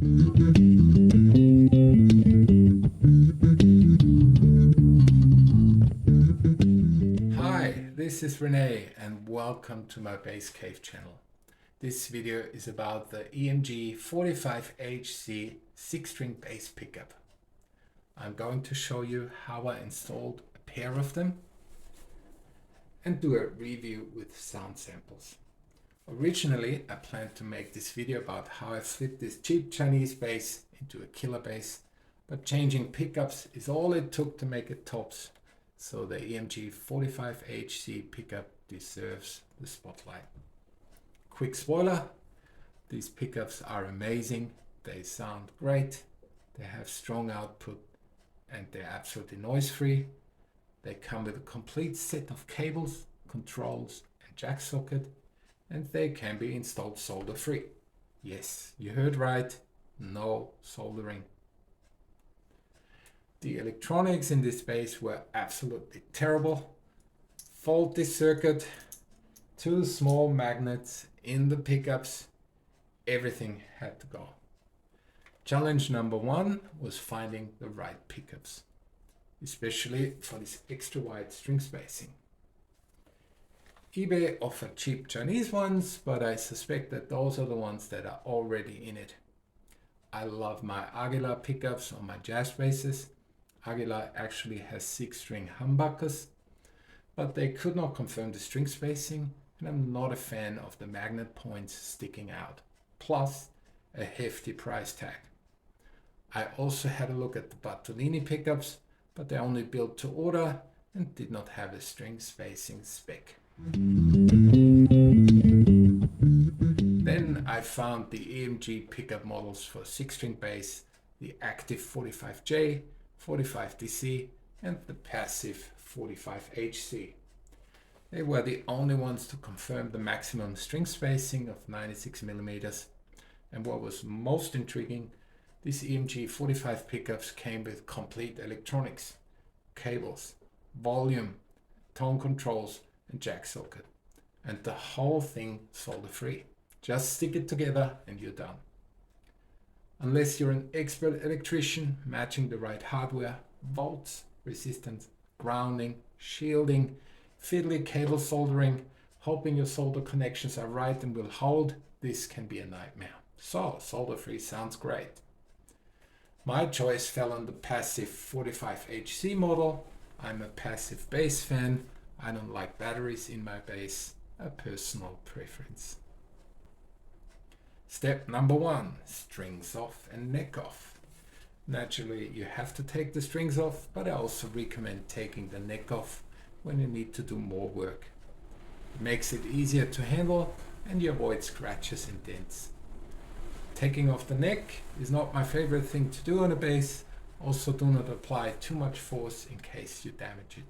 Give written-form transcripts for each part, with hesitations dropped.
Hi, this is Renee and welcome to my Bass Cave channel. This video is about the EMG 45HC 6-string bass pickup. I'm going to show you how I installed a pair of them and do a review with sound samples. Originally, I planned to make this video about how I flipped this cheap Chinese bass into a killer bass, but changing pickups is all it took to make it tops, so the EMG 45HC pickup deserves the spotlight. Quick spoiler, these pickups are amazing, they sound great, they have strong output and they're absolutely noise-free. They come with a complete set of cables, controls and jack socket, and they can be installed solder-free. Yes, you heard right, no soldering. The electronics in this bass were absolutely terrible. Faulty circuit, 2 small magnets in the pickups, everything had to go. Challenge number 1 was finding the right pickups, especially for this extra wide string spacing. eBay offered cheap Chinese ones, but I suspect that those are the ones that are already in it. I love my Aguilar pickups on my jazz basses. Aguilar actually has 6-string humbuckers, but they could not confirm the string spacing, and I'm not a fan of the magnet points sticking out, plus a hefty price tag. I also had a look at the Bartolini pickups, but they only built to order and did not have a string spacing spec. Then I found the EMG pickup models for 6-string bass, the active 45J, 45DC and the passive 45HC. They were the only ones to confirm the maximum string spacing of 96 millimeters. And what was most intriguing, these EMG 45 pickups came with complete electronics, cables, volume, tone controls and jack socket. And the whole thing solder free. Just stick it together and you're done. Unless you're an expert electrician, matching the right hardware, volts, resistance, grounding, shielding, fiddly cable soldering, hoping your solder connections are right and will hold, this can be a nightmare. So, solder free sounds great. My choice fell on the passive 45HC model. I'm a passive bass fan. I don't like batteries in my bass, a personal preference. Step number 1, strings off and neck off. Naturally, you have to take the strings off, but I also recommend taking the neck off when you need to do more work. It makes it easier to handle and you avoid scratches and dents. Taking off the neck is not my favorite thing to do on a bass. Also, do not apply too much force in case you damage it.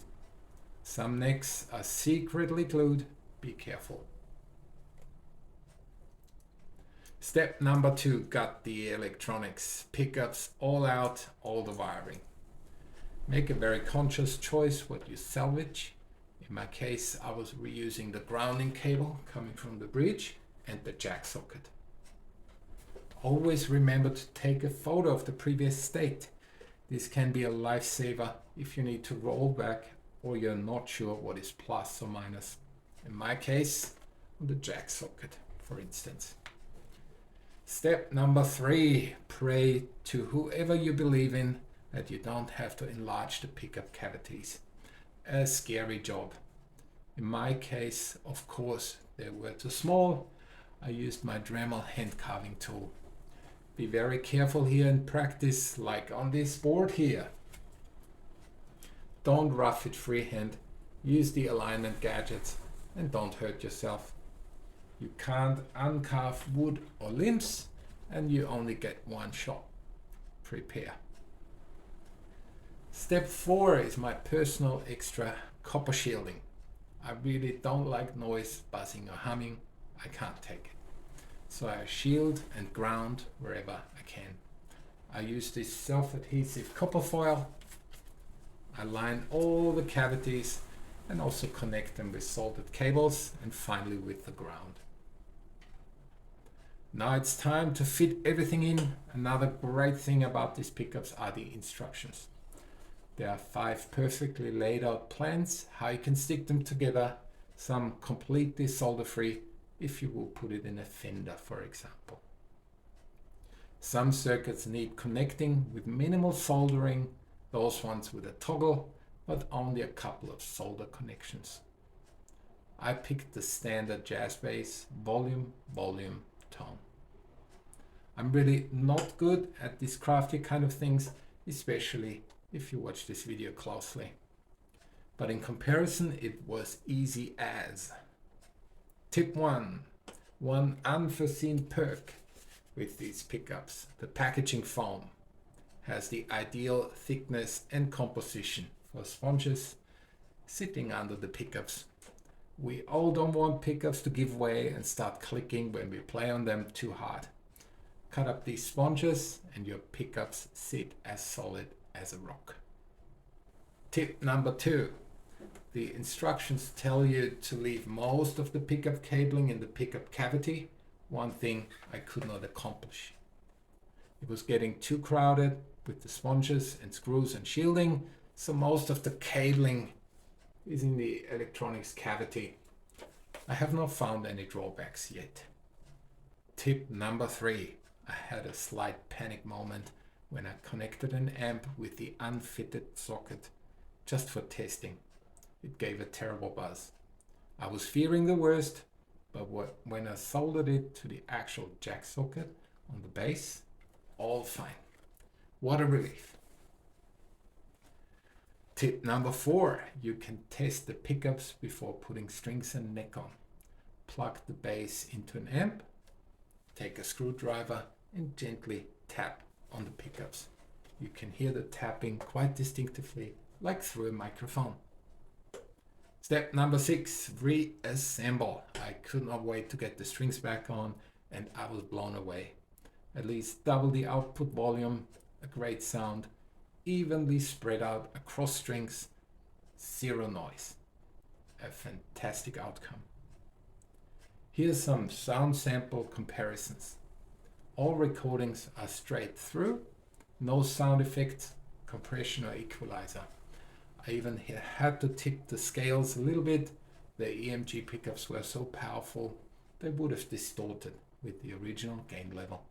Some necks are secretly glued, be careful. Step number 2, got the electronics, pickups all out, all the wiring. Make a very conscious choice what you salvage. In my case, I was reusing the grounding cable coming from the bridge and the jack socket. Always remember to take a photo of the previous state. This can be a lifesaver if you need to roll back or you're not sure what is plus or minus. In my case, on the jack socket, for instance. Step number 3, pray to whoever you believe in that you don't have to enlarge the pickup cavities. A scary job. In my case, of course, they were too small. I used my Dremel hand carving tool. Be very careful here in practice, like on this board here. Don't rough it freehand. Use the alignment gadgets and don't hurt yourself. You can't uncarve wood or limbs and you only get one shot. Prepare. Step 4 is my personal extra copper shielding. I really don't like noise, buzzing or humming. I can't take it. So I shield and ground wherever I can. I use this self-adhesive copper foil. I line all the cavities and also connect them with soldered cables and finally with the ground. Now it's time to fit everything in. Another great thing about these pickups are the instructions. There are 5 perfectly laid out plans how you can stick them together, some completely solder free if you will put it in a fender, for example. Some circuits need connecting with minimal soldering, those ones with a toggle, but only a couple of solder connections. I picked the standard jazz bass, volume, volume, tone. I'm really not good at these crafty kind of things, especially if you watch this video closely. But in comparison, it was easy as. Tip 1. One unforeseen perk with these pickups. The packaging foam has the ideal thickness and composition for sponges sitting under the pickups. We all don't want pickups to give way and start clicking when we play on them too hard. Cut up these sponges and your pickups sit as solid as a rock. Tip number 2. The instructions tell you to leave most of the pickup cabling in the pickup cavity. One thing I could not accomplish. It was getting too crowded with the sponges and screws and shielding, so most of the cabling is in the electronics cavity. I have not found any drawbacks yet. Tip number 3. I had a slight panic moment when I connected an amp with the unfitted socket just for testing. It gave a terrible buzz. I was fearing the worst, but when I soldered it to the actual jack socket on the bass, all fine. What a relief. Tip number 4. You can test the pickups before putting strings and neck on. Plug the bass into an amp, take a screwdriver and gently tap on the pickups. You can hear the tapping quite distinctively, like through a microphone. Step number 6, reassemble. I could not wait to get the strings back on and I was blown away. At least double the output volume, a great sound, evenly spread out across strings, 0 noise. A fantastic outcome. Here's some sound sample comparisons. All recordings are straight through, no sound effects, compression or equalizer. I even had to tip the scales a little bit. The EMG pickups were so powerful, they would have distorted with the original gain level.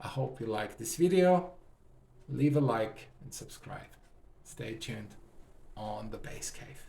I hope you like this video. Leave a like and subscribe. Stay tuned on the Bass Cave.